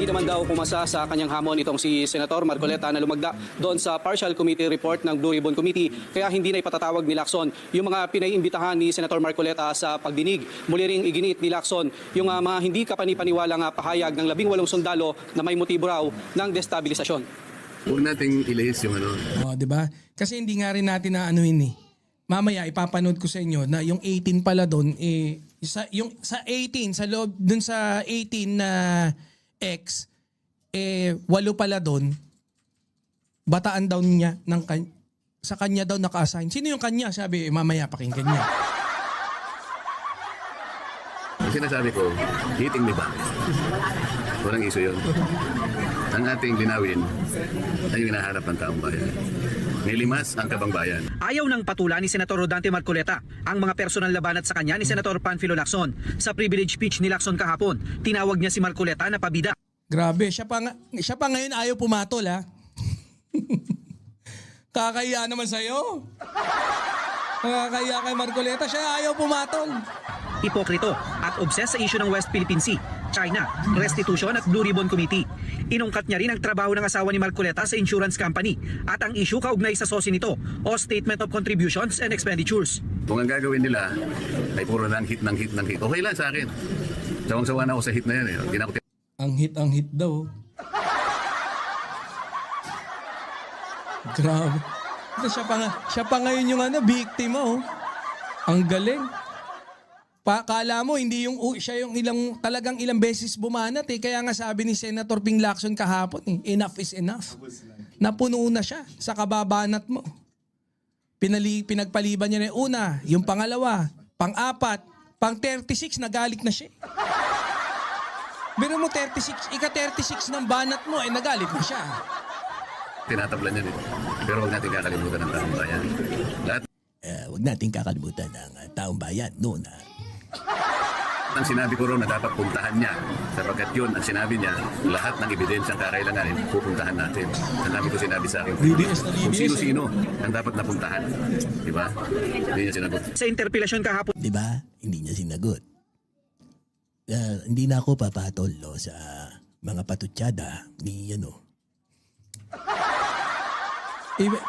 Hindi naman daw pumasa sa kanyang hamon itong si Senator Marcoleta na lumagda doon sa partial committee report ng Blue Ribbon Committee. Kaya hindi na ipatatawag ni Lacson yung mga pinaiimbitahan ni Senator Marcoleta sa pagdinig. Muli ring iginiit ni Lacson yung mga hindi kapanipaniwalang pahayag ng 18 sundalo na may motibo raw ng destabilisasyon. Huwag nating ilihis yung ano. Oh, 'di ba? Kasi hindi nga rin natin na anuhin eh. Mamaya ipapanood ko sa inyo na yung 18 pala doon sa 18 sa loob doon sa 18 na X 8 pala doon. Bataan daw niya sa kanya daw naka-assign. Sino yung kanya? Sabi, mamaya pakinggan niya. Ang sinasabi ko, hitting me back. Walang iso yun. Ang ating linawin ay yung hinahanap ng taong bayan. May limas ang kabang bayan. Ayaw ng patula ni Senator Rodante Marcoleta ang mga personal labanat sa kanya ni Senator Panfilo Lacson. Sa privilege speech ni Lacson kahapon, tinawag niya si Marcoleta na pabida. Grabe, siya pa ngayon ayaw pumatol ha. Kakahiya naman sa'yo. Kakahiya kay Marcoleta, siya ayaw pumatol. Ipokrito at obsessed sa issue ng West Philippine Sea, China, restitution at Blue Ribbon Committee. Inungkat niya rin ang trabaho ng asawa ni Marcoleta sa insurance company at ang issue kaugnay sa sosi nito o Statement of Contributions and Expenditures. Kung ang gagawin nila ay puro ng hit. Okay lang sa akin. Sawang-sawa na ako sa hit na yan. Hindi na ako Ang hit daw. Grabe. Siya pa ngayon yung biktima oh. Ang galing. Kala mo hindi siya yung talagang ilang beses bumanat eh. Kaya nga sabi ni Senator Ping Lacson kahapon enough is enough. Napuno na siya sa kababanat mo. Pinagpaliban niya na yung una, yung pangalawa, pang-apat, pang-36 nagalit na siya. Pero mo 36, ika-36 ng banat mo nagalit na siya. tinatablan yan. Pero huwag natin kakalimutan ng taong bayan. Huwag natin kakalimutan ng taong bayan noon. Ang sinabi ko ron na dapat puntahan niya, sapagkat yun ang sinabi niya, lahat ng ebidensyang kakailanganin, pupuntahan natin. Ang dami ko sinabi sa akin. Kung sino-sino ang dapat napuntahan. Di ba? Hindi niya sinagot. Sa interpelasyon kahapon, Di ba? Hindi niya sinagot. Hindi na ako papatol sa mga patutsada ni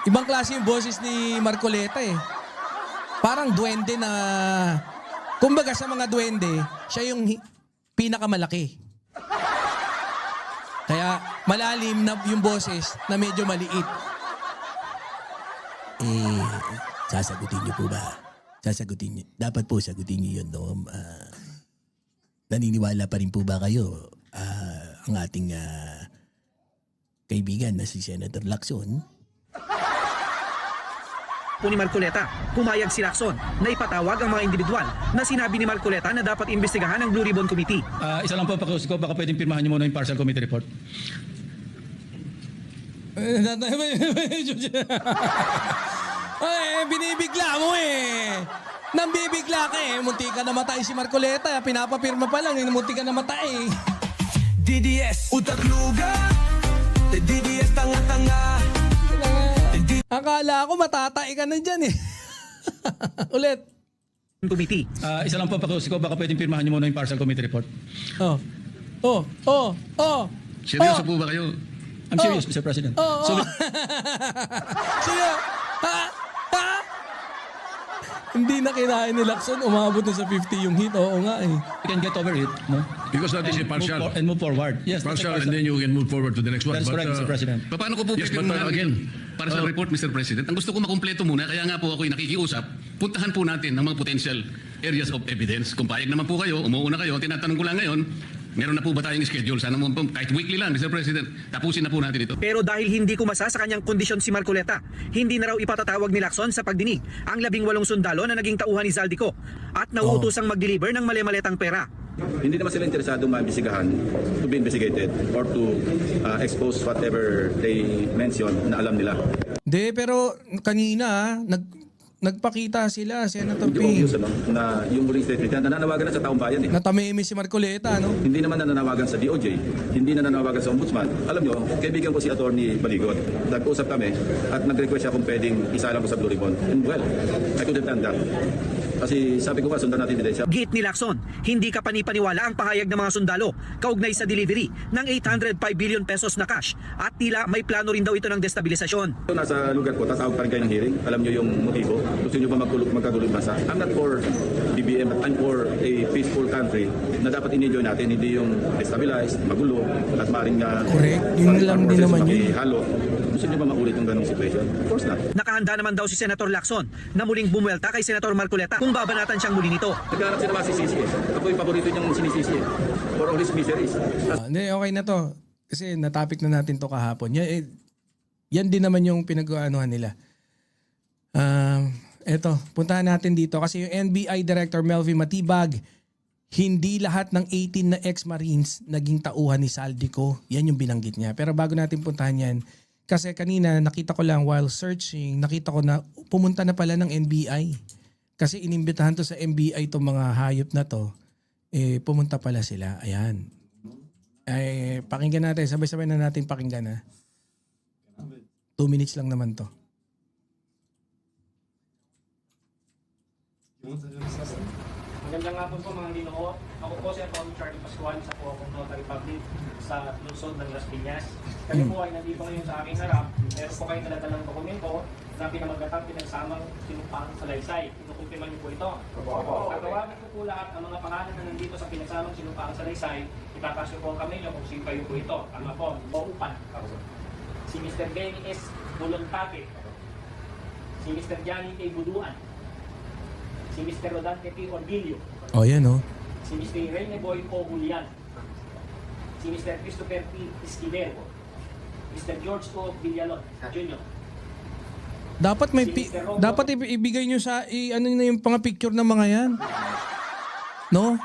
Ibang klase yung boses ni Marcoleta eh. Parang duwende na... Kumbaga sa mga duwende, siya yung pinakamalaki. Kaya malalim na yung boses na medyo maliit. Sasagutin niyo po ba? Sasagutin niyo. Dapat po sagutin niyo yun, no? Naniniwala pa rin po ba kayo ang ating kaibigan na si Senator Lacson? ni Marcoleta, pumayag si Lacson na ipatawag ang mga individual na sinabi ni Marcoleta na dapat imbestigahan ng Blue Ribbon Committee. Isa lang po pakiusap ko, baka pwedeng pirmahan niyo muna yung partial committee report. Binibigla mo eh. Nambibigla ka eh. Munti ka namatay si Marcoleta. Pinapapirma pa lang. Munti ka namatay. DDS, utak luga. DDS, tanga-tanga. Akala ko matatay ka na dyan eh. Ulit. Committee. Isa lang po pakiusap ko, baka pwedeng pirmahan niyo muna yung partial committee report. Seryoso po ba kayo? I'm serious, Mr. President. Sino? Hindi na kinain ni Lacson. Umabot na sa 50 yung hit. Oo nga eh. We can get over it, no? Because that is a partial. And move forward. Yes, that's Partial, a and then you can move forward to the next one. That's correct, Mr. President. Paano ko po Yes, pwedeng but again, para sa report, Mr. President? Ang gusto ko makumpleto muna, kaya nga po ako'y nakikiusap, puntahan po natin ang mga potential areas of evidence. Kung payag naman po kayo, umuuna kayo, tinatanong ko lang ngayon, meron na po ba tayong schedule? Sana mo po, kahit weekly lang, Mr. President, tapusin na po natin ito. Pero dahil hindi kumasa sa kanyang kondisyon si Marcoleta, hindi na raw ipatatawag ni Lacson sa pagdinig ang 18 sundalo na naging tauhan ni Zaldico at nauutosang mag-deliver ng mali-maletang pera. Hindi naman sila interesado maimbestigahan, to be investigated or to expose whatever they mention na alam nila. Hindi, pero kanina nagpakita sila, Senator Hindi Ping. obvious na yung muling statement na nananawagan na sa taong bayan. Natameme si Marcoleta, no? Hindi naman nananawagan sa DOJ, hindi nananawagan sa Ombudsman. Alam nyo, kaibigan ko si Attorney Baligot. Nag-usap kami at nag-request siya kung pwedeng isa lang ko sa Blue Ribbon. And well, I could have done that. Kasi sabi ko nga, sundan natin ebidensya. Git ni Lacson, hindi ka panipaniwala ang pahayag ng mga sundalo kaugnay sa delivery ng 805 billion pesos na cash at tila may plano rin daw ito ng destabilisasyon. Nasa lugar ko, tatawag pa rin kayo ng hearing. Alam nyo yung motibo. Gusto nyo ba magkagulo yung bansa? I'm not for BBM, but I'm for a peaceful country na dapat in-enjoy natin, hindi yung destabilized, magulo, at maring Correct. Yun lang din naman yun. Halo. Gusto nyo ba maulit yung ganong situation? Of course not. Nakahanda naman daw si Senator Lacson na muling bumuelta kay Senator Marcoleta kung babanatan siyang muli nito. Nagkaroon sila masisisi eh. Ako yung paborito niyang sinisisi eh. For all his miseries. Hindi, okay na to. Kasi natapik na natin to kahapon. Yan din naman yung pinag-aanuhan nila. Eto, puntahan natin dito. Kasi yung NBI Director Melvin Matibag, hindi lahat ng 18 na ex-Marines naging tauhan ni Saldico. Yan yung binanggit niya. Pero bago natin puntahan yan, kasi kanina nakita ko lang while searching, nakita ko na pumunta na pala ng NBI. Kasi inimbitahan to sa NBI itong mga hayop na to. Pumunta pala sila. Ayan. Pakinggan natin. Sabay-sabay na natin pakinggan ha. 2 minutes lang naman to. Magandang hapon po mga Ginoo. Ako po si Atty. Charlie Pascual, sa po akong Notary Public sa lungsod ng Las Piñas. Kami po ay nandito ngayon sa aking harap. Meron po kayong daladalang dokumento na pinamagatang pinagsamang sinumpang sa Laysay. Kinukumpiman niyo po ito. Tatawagan ko po lahat ang mga pangalan na nandito sa pinagsamang sinumpang sa Laysay. Ipapasyo po kami niyo kung sino kayo po ito. Tama po, Baupan. Si Mr. Benny S. Bulontate. Si Mr. Johnny A. Buduan. Si Mr. Rodante P. Orbilio. O yan o. Si Mr. Rene Boy O. Julian. Si Mr. Christopher P. Esquivel. Mr. George O. Villalon Jr. Dapat may dapat ibigay nyo sa ano na yung mga picture ng mga yan. No?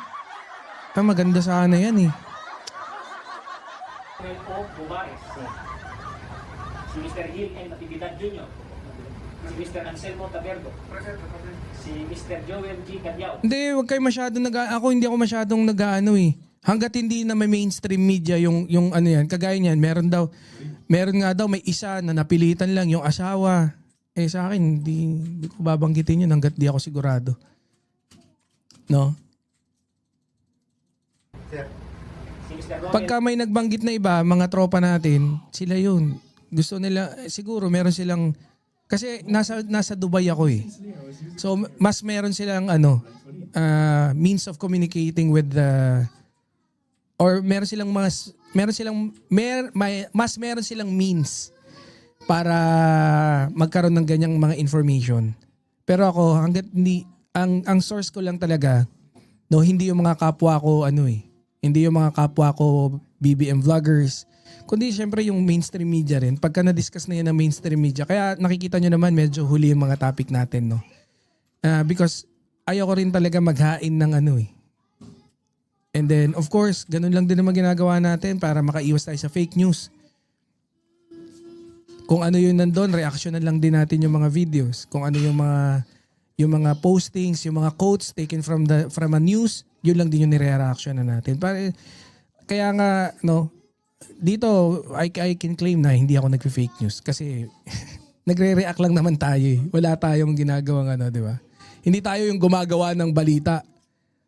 Maganda sana yan eh. Manuel O. Bubares. Si Mr. Gil N. Natividad Jr. Si Mr. Anselmo Taberdo. Si Mr. Joel G. Cadyao. Hindi, wag kayo masyadong hindi ako masyadong nag-ano eh. Hangga't hindi na may mainstream media yung ano yan, kagaya niyan, meron nga daw may isa na napilitan lang yung asawa. Sa akin, hindi ko babanggitin yun hangga't di ako sigurado. No? Pagka may nagbanggit na iba, mga tropa natin, sila yun. Gusto nila, siguro meron silang, kasi nasa Dubai ako eh. So mas meron silang means of communicating with the, or meron silang means para magkaroon ng ganyang mga information. Pero ako hangga't hindi ang source ko lang talaga hindi yung mga kapwa ko hindi yung mga kapwa ko BBM vloggers, kundi syempre yung mainstream media rin. Pagka na-discuss na yan ng mainstream media, kaya nakikita nyo naman medyo huli yung mga topic natin, no? Because ayoko rin talaga maghain ng And then, of course, ganun lang din naman ginagawa natin para makaiwas tayo sa fake news. Kung ano yung nandun, reactionan lang din natin yung mga videos. Kung ano yung mga postings, yung mga quotes taken from a news, yun lang din yung nire-reactionan natin. Kaya nga, dito, I can claim na hindi ako nagpe-fake news kasi nagre-react lang naman tayo eh. Wala tayong ginagawang di ba? Hindi tayo yung gumagawa ng balita.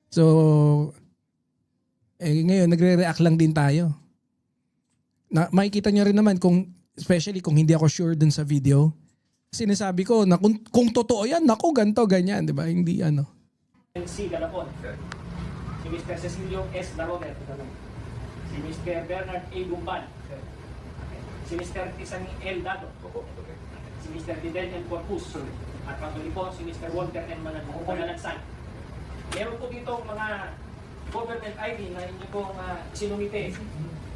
So, ngayon, nagre-react lang din tayo. Makikita nyo rin naman especially kung hindi ako sure dun sa video, sinasabi ko na kung totoo yan, ganto, ganyan, di ba? Hindi C. Galapon. Si Mr. Cecilio S. Daroner. Si Mr. Bernard A. Gumbal. Si Mr. Tisani L. Dado. Si Mr. Fidel N. Corpus. At patuloy po si Mr. Walter N. Mananagsan. Meron po dito mga government ID na hindi po sinumite.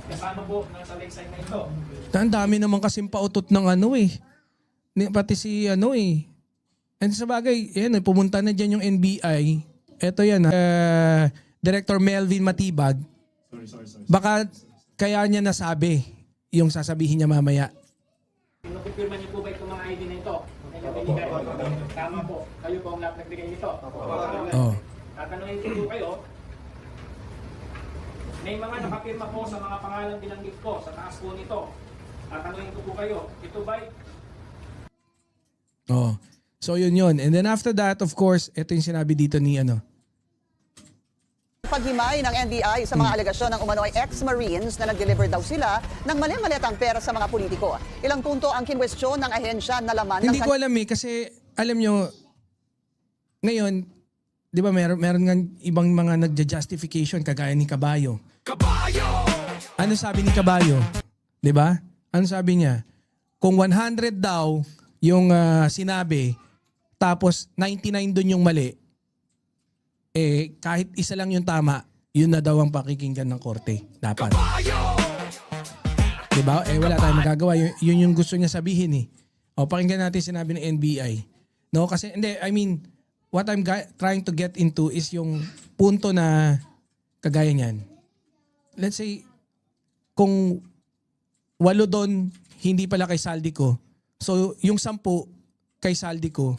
Kasama po sa website na ito. Ang dami naman kasing pautot ng pati si And sa bagay, pumunta na dyan yung NBI. Ito yan, Director Melvin Matibag. Baka kaya niya nasabi yung sasabihin niya mamaya. Pinupirma niyo po ba itong mga ID na ito? Tama po. Kayo po ang nagbigay nito. Tatanungin ko po kayo. May mga nakapirma po sa mga pangalan binanggit ko sa taas po nito. Tatanungin ko po kayo. Ito ba So yun. And then after that, of course, ito yung sinabi dito ni Paghimay ng NBI sa mga alegasyon ng umano'y ex-Marines na nag-deliver daw sila ng mali-malitang pera sa mga politiko. Ilang punto ang kinwestiyon ng ahensya na laman Hindi ko alam kasi alam nyo, ngayon, di ba meron nga ibang mga nagja-justification kagaya ni Caballo. Ano sabi ni Caballo? Di ba? Ano sabi niya? Kung 100 daw yung sinabi, tapos 99 dun yung mali, kahit isa lang yung tama, yun na daw ang pakikinggan ng korte. Dapat. Diba? Wala tayong magagawa. Yun yung gusto niya sabihin eh. O, pakinggan natin sinabi ng NBI. No? Kasi, hindi, I mean, what I'm trying to get into is yung punto na kagaya niyan. Let's say, kung 8 doon, hindi pala kay Saldico. So, yung 10 kay Saldico,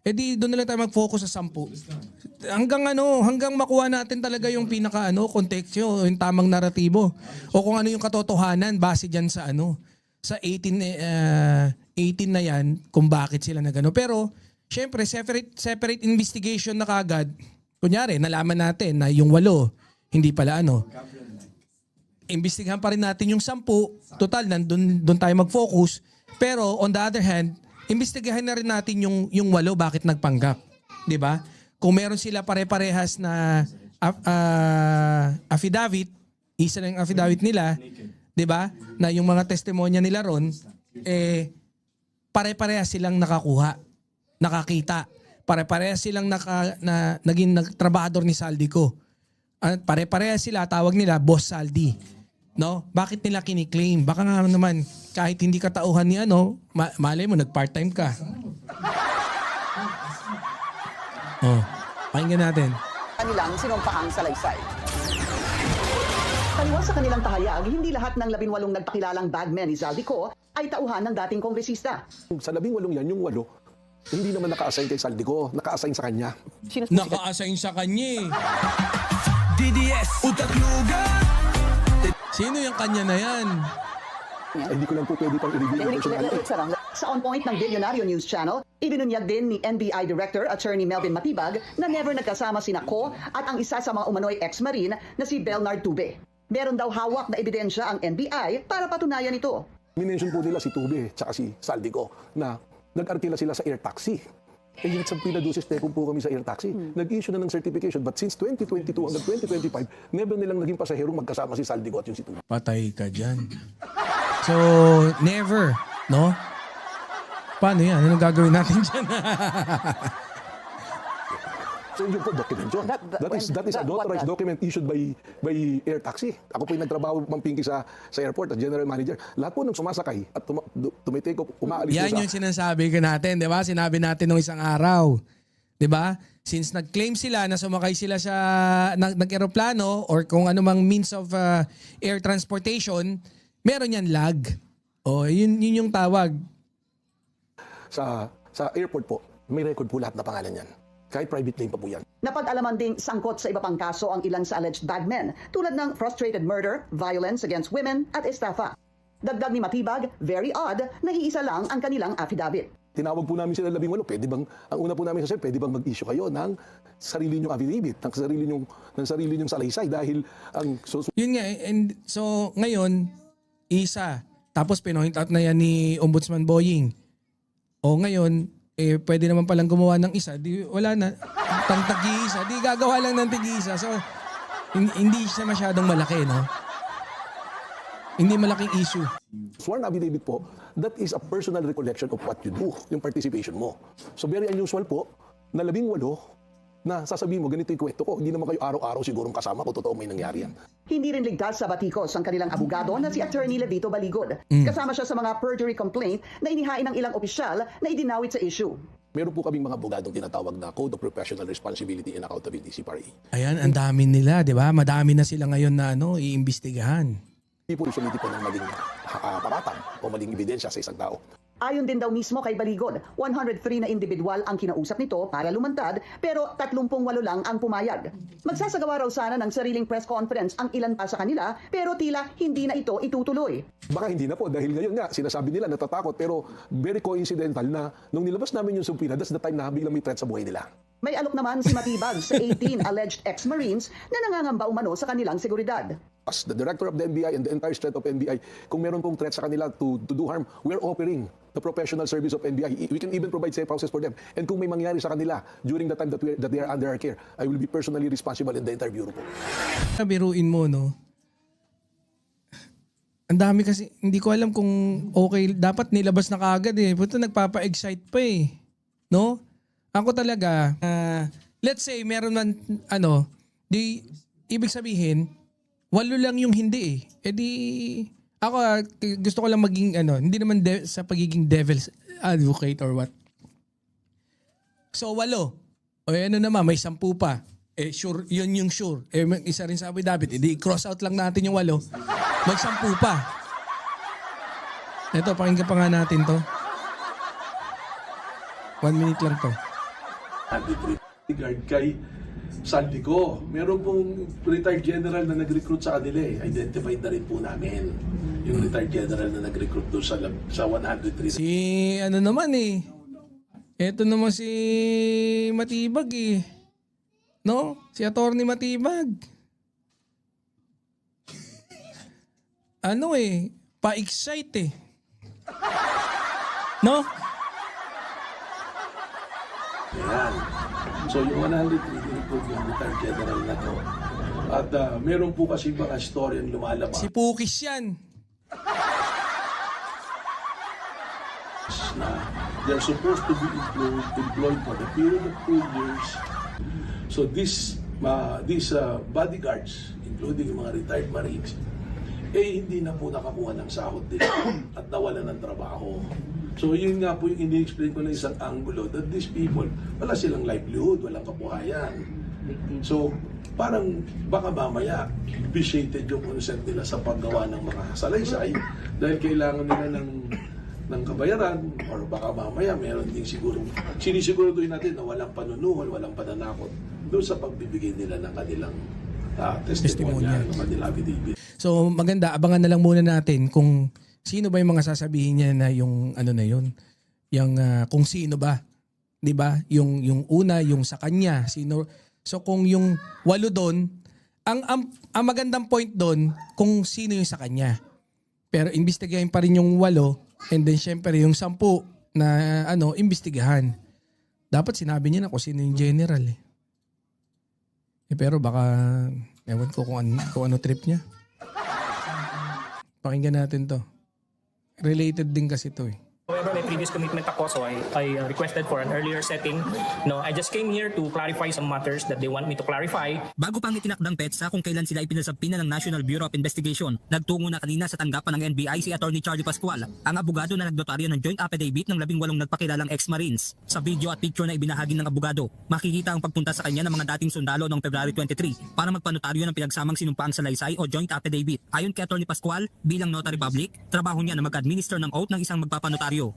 di doon na lang tayo mag-focus sa 10. Hanggang makuha natin talaga yung pinaka kontekstyo, yung tamang naratibo. O kung ano yung katotohanan base diyan sa sa 18 na yan kung bakit sila nagano. Pero syempre separate investigation na kagad. Kunyari, nalaman natin na yung 8 hindi pala imbestigahan pa rin natin yung 10. Total, doon tayo mag-focus. Pero on the other hand, imbestigahan na rin natin yung 8 bakit nagpanggap. 'Di ba? Kung meron sila pare-parehas na affidavit, isa lang yung affidavit nila, 'di ba? Na yung mga testimonya nila ron pare-parehas silang nakakita. Pare-parehas silang naging trabahador ni Saldico. Pare-parehas sila, tawag nila Boss Saldi. No? Bakit nila kiniklaim? Baka nga naman kahit hindi ka tauhan ni malay mo nag-part-time ka. Pakinggan natin. Kanilang sinumpaang salaysay. Taliwas sa kanilang pahayag, hindi lahat ng 18 nagpakilalang bagmen ni Saldico ay tauhan ng dating kongresista. Sa 18 yan, yung 8, hindi naman naka-assign kay Saldico, naka-assign sa kanya. Naka-assign sa kanya DDS Utak Luga. Sino yung kanya na yan? Hindi ko lang po pwede pang i-review. Sa On Point ng Billionario News Channel, ibinunyag din ni NBI Director Attorney Melvin Matibag na never nagkasama sina Ko at ang isa sa mga umano'y ex-marine na si Belnard Tube. Meron daw hawak na ebidensya ang NBI para patunayan ito. Minention po nila si Tube at si Saldico na nag-arkila sila sa air taxi. Yung sa pinadusis tekong po kami sa air taxi. Nag-issue na ng certification but since 2022 hanggang 2025, never nilang naging pasaherong magkasama si Saldico at yung si Tube. Patay ka dyan. So, never, no? Paano yan? Anong gagawin natin dyan? So yun po document yun. That is an authorized document issued by air taxi. Ako po yung nagtrabaho Ma'am Pinky sa airport at general manager. Lahat po nung sumasakay at tumitake off, umaalis yan yung sinasabi ko natin, di ba? Sinabi natin nung isang araw. Di ba? Since nag-claim sila na sumakay sila sa nag-aeroplano or kung anumang means of air transportation, meron yan lag. O, yun yung tawag. Sa airport po, may record po lahat na pangalan yan. Kahit private name pa po yan. Napag-alaman ding sangkot sa iba pang kaso ang ilan sa alleged bagmen tulad ng frustrated murder, violence against women at estafa. Dagdag ni Matibag, very odd na iisa lang ang kanilang affidavit. Tinawag po namin sila 18. Pwede bang, ang una po namin sa pwede bang mag-issue kayo ng sarili nyong affidavit, ng sarili nyong salaysay dahil ang... Yun nga, and so ngayon, isa. Tapos pinoint out na yan ni Ombudsman Boying. O ngayon, pwede naman palang gumawa ng isa, di wala na, tag-isa, di gagawa lang ng tig-isa. So, hindi siya masyadong malaki, no? Hindi malaking issue. Sworn affidavit po, that is a personal recollection of what you do, yung participation mo. So very unusual po, na 18 na sasabihin mo, ganito yung kwento ko, hindi naman kayo araw-araw sigurong kasama ko, totoo may nangyari yan. Hindi rin ligtas sa batikos ang kanilang abogado na si Attorney Levito Baligod. Kasama siya sa mga perjury complaint na inihain ng ilang opisyal na idinawit sa issue. Meron po kaming mga abogadong tinatawag na Code of Professional Responsibility and Accountability, CPRA. Ayan, ang dami nila, di ba? Madami na sila ngayon na iimbestigahan. Hindi po usually po ng maling paratang o maling ebidensya sa isang tao. Ayon din daw mismo kay Baligod, 103 na individual ang kinausap nito para lumantad pero 38 lang ang pumayag. Magsasagawa raw sana ng sariling press conference ang ilan pa sa kanila pero tila hindi na ito itutuloy. Baka hindi na po dahil ngayon nga sinasabi nila natatakot pero very coincidental na nung nilabas namin yung subpoena, that's the time na biglang may threat sa buhay nila. May alok naman si Matibag sa 18 alleged ex-Marines na nangangamba umano sa kanilang seguridad. As the director of the NBI and the entire strength of NBI, kung meron pong threat sa kanila to do harm, we're offering the professional service of NBI. We can even provide safe houses for them. And kung may mangyari sa kanila during the time that they are under our care, I will be personally responsible in the entire bureau po. Biruin mo, no? Ang dami kasi, hindi ko alam kung okay, dapat nilabas na kaagad eh. Puto nagpapa-excite pa eh. No? Ako talaga, let's say meron man, ibig sabihin, 8 lang yung hindi eh. E di, ako gusto ko lang maging, hindi naman sa pagiging devil's advocate or what. So 8. O naman, may 10 pa. Eh sure, yun yung sure. Eh isa rin sa Abu Dhabi, edi cross out lang natin yung 8. May 10 pa. Ito, pakinggan pa nga natin to. 1 minute lang to. Guard kay Saldico. Meron pong retired general na nag-recruit sa kanila eh. Identified na rin po namin yung retired general na nag-recruit doon sa 103. Si naman eh. Ito naman si Matibag eh. No? Si Attorney Matibag. Pa-excite eh. No? Yan. So yung 103 recruit yung retired general na to. At meron po kasi mga historian lumalabas. Si Pukis yan. Na they're supposed to be employed for the period of 2 years. So these bodyguards, including yung mga retired Marines, hindi na po nakakuha ng sahod din at nawalan ng trabaho. So yun nga po yung ini-explain ko na isang angulo that these people, wala silang livelihood, walang kabuhayan. So parang baka mamaya vitiated yung concept nila sa paggawa ng mga salaysay dahil kailangan nila ng kabayaran or baka mamaya meron din siguro sinisiguraduhin natin na walang panunuhol, walang pananakot doon sa pagbibigay nila ng kanilang testimonial, ng kanilang affidavit. So maganda, abangan na lang muna natin kung sino ba yung mga sasabihin niya na yung na yun. Yung kung sino ba, 'di ba? Yung una, yung sa kanya, sino. So kung yung 8 doon, ang magandang point doon kung sino yung sa kanya. Pero imbestigahin pa rin yung 8 and then syempre yung 10 na imbestigahan. Dapat sinabi niya na kung sino yung general eh. Pero baka ewan ko kung ano trip niya. Pakinggan natin to. Related din kasi to eh. However, may previous commitment ako, so I requested for an earlier setting. No, I just came here to clarify some matters that they want me to clarify. Bago pang itinakdang petsa kung kailan sila ipinasabpina ng National Bureau of Investigation, nagtungo na kanina sa tanggapan ng NBI si Attorney Charlie Pascual, ang abogado na nagnotaryo ng joint affidavit ng 18 nagpakilalang ex-Marines. Sa video at picture na ibinahagi ng abogado, makikita ang pagpunta sa kanya ng mga dating sundalo noong February 23 para magpanotaryo ng pinagsamang sinumpaang salaysay o joint affidavit. Ayon kay Attorney Pascual, bilang notary public, trabaho niya na mag-administer ng oath ng isang magpapanotaryo.